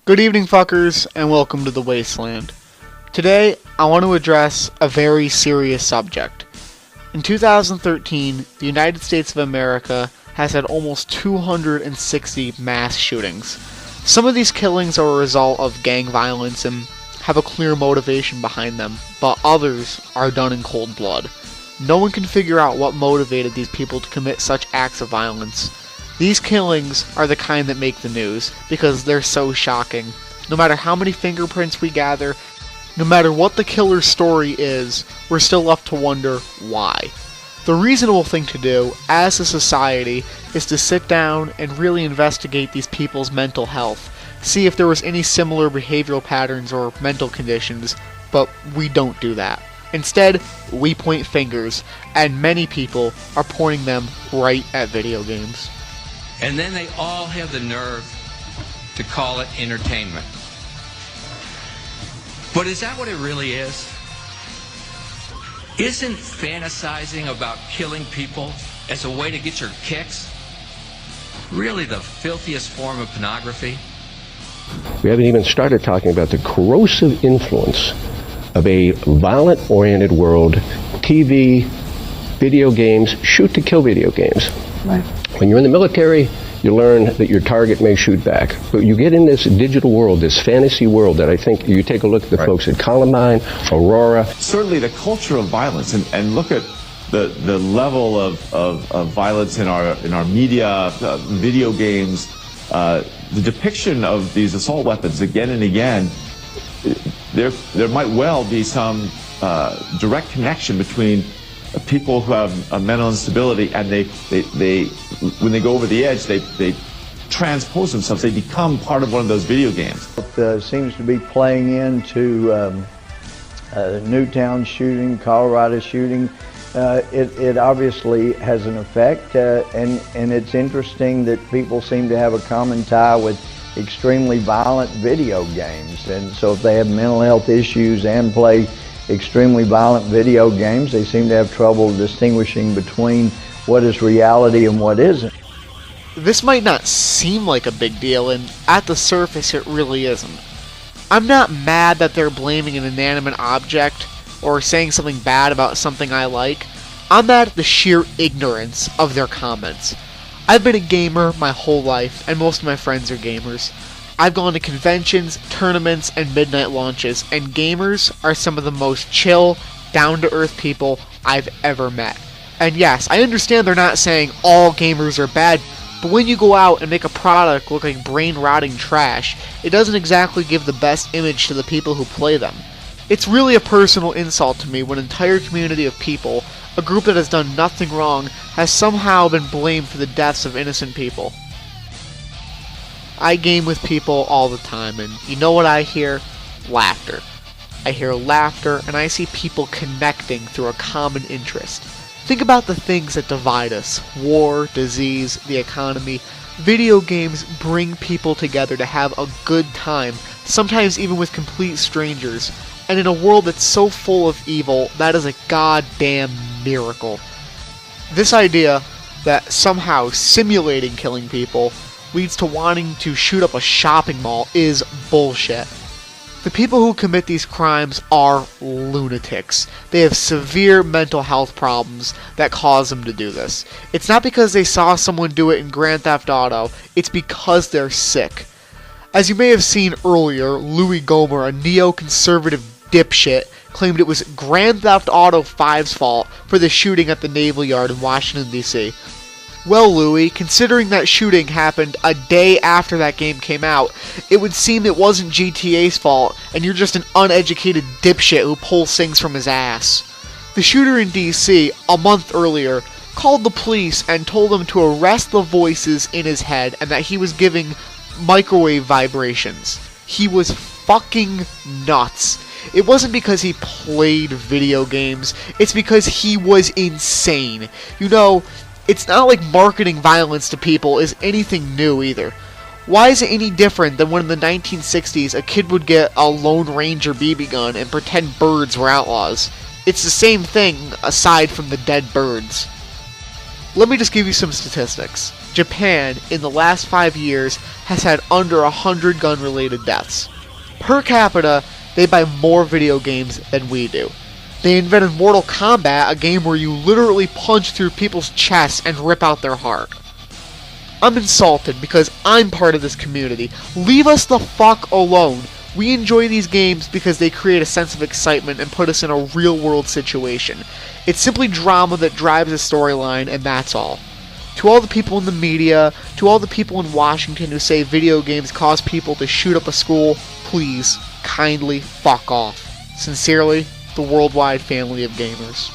Good evening, fuckers, and welcome to the Wasteland. Today, I want to address a very serious subject. In 2013, the United States of America has had almost 260 mass shootings. Some of these killings are a result of gang violence and have a clear motivation behind them, but others are done in cold blood. No one can figure out what motivated these people to commit such acts of violence. These killings are the kind that make the news, because they're so shocking. No matter how many fingerprints we gather, no matter what the killer's story is, we're still left to wonder why. The reasonable thing to do, as a society, is to sit down and really investigate these people's mental health, see if there was any similar behavioral patterns or mental conditions, but we don't do that. Instead, we point fingers, and many people are pointing them right at video games. And then they all have the nerve to call it entertainment. But is that what it really is? Isn't fantasizing about killing people as a way to get your kicks really the filthiest form of pornography? We haven't even started talking about the corrosive influence of a violent-oriented world, TV, video games, shoot-to-kill video games. Right. When you're in the military, you learn that your target may shoot back. But you get in this digital world, this fantasy world that I think you take a look at the folks at Columbine, Aurora. Certainly the culture of violence, and look at the level of violence in our media, video games, the depiction of these assault weapons again and again. There might well be some direct connection between people who have a mental instability, and they when they go over the edge, they transpose themselves. They become part of one of those video games. It seems to be playing into Newtown shooting, Colorado shooting. It obviously has an effect, and it's interesting that people seem to have a common tie with extremely violent video games. And so if they have mental health issues and play extremely violent video games, they seem to have trouble distinguishing between what is reality and what isn't. This might not seem like a big deal, and at the surface it really isn't. I'm not mad that they're blaming an inanimate object or saying something bad about something I like. I'm mad at the sheer ignorance of their comments. I've been a gamer my whole life, and most of my friends are gamers. I've gone to conventions, tournaments, and midnight launches, and gamers are some of the most chill, down-to-earth people I've ever met. And yes, I understand they're not saying all gamers are bad, but when you go out and make a product look like brain-rotting trash, it doesn't exactly give the best image to the people who play them. It's really a personal insult to me when an entire community of people, a group that has done nothing wrong, has somehow been blamed for the deaths of innocent people. I game with people all the time, and you know what I hear? Laughter. I hear laughter, and I see people connecting through a common interest. Think about the things that divide us: war, disease, the economy. Video games bring people together to have a good time, sometimes even with complete strangers. And in a world that's so full of evil, that is a goddamn miracle. This idea that somehow simulating killing people leads to wanting to shoot up a shopping mall is bullshit. The people who commit these crimes are lunatics. They have severe mental health problems that cause them to do this. It's not because they saw someone do it in Grand Theft Auto, it's because they're sick. As you may have seen earlier, Louis Gohmert, a neo-conservative dipshit, claimed it was Grand Theft Auto 5's fault for the shooting at the Naval Yard in Washington, D.C. Well, Louis, considering that shooting happened a day after that game came out, it would seem it wasn't GTA's fault, and you're just an uneducated dipshit who pulls things from his ass. The shooter in DC, a month earlier, called the police and told them to arrest the voices in his head and that he was giving microwave vibrations. He was fucking nuts. It wasn't because he played video games, it's because he was insane. You know, it's not like marketing violence to people is anything new either. Why is it any different than when in the 1960s a kid would get a Lone Ranger BB gun and pretend birds were outlaws? It's the same thing aside from the dead birds. Let me just give you some statistics. Japan, in the last 5 years, has had under 100 gun-related deaths. Per capita, they buy more video games than we do. They invented Mortal Kombat, a game where you literally punch through people's chests and rip out their heart. I'm insulted because I'm part of this community. Leave us the fuck alone. We enjoy these games because they create a sense of excitement and put us in a real-world situation. It's simply drama that drives a storyline, and that's all. To all the people in the media, to all the people in Washington who say video games cause people to shoot up a school, please, kindly fuck off. Sincerely, the worldwide family of gamers.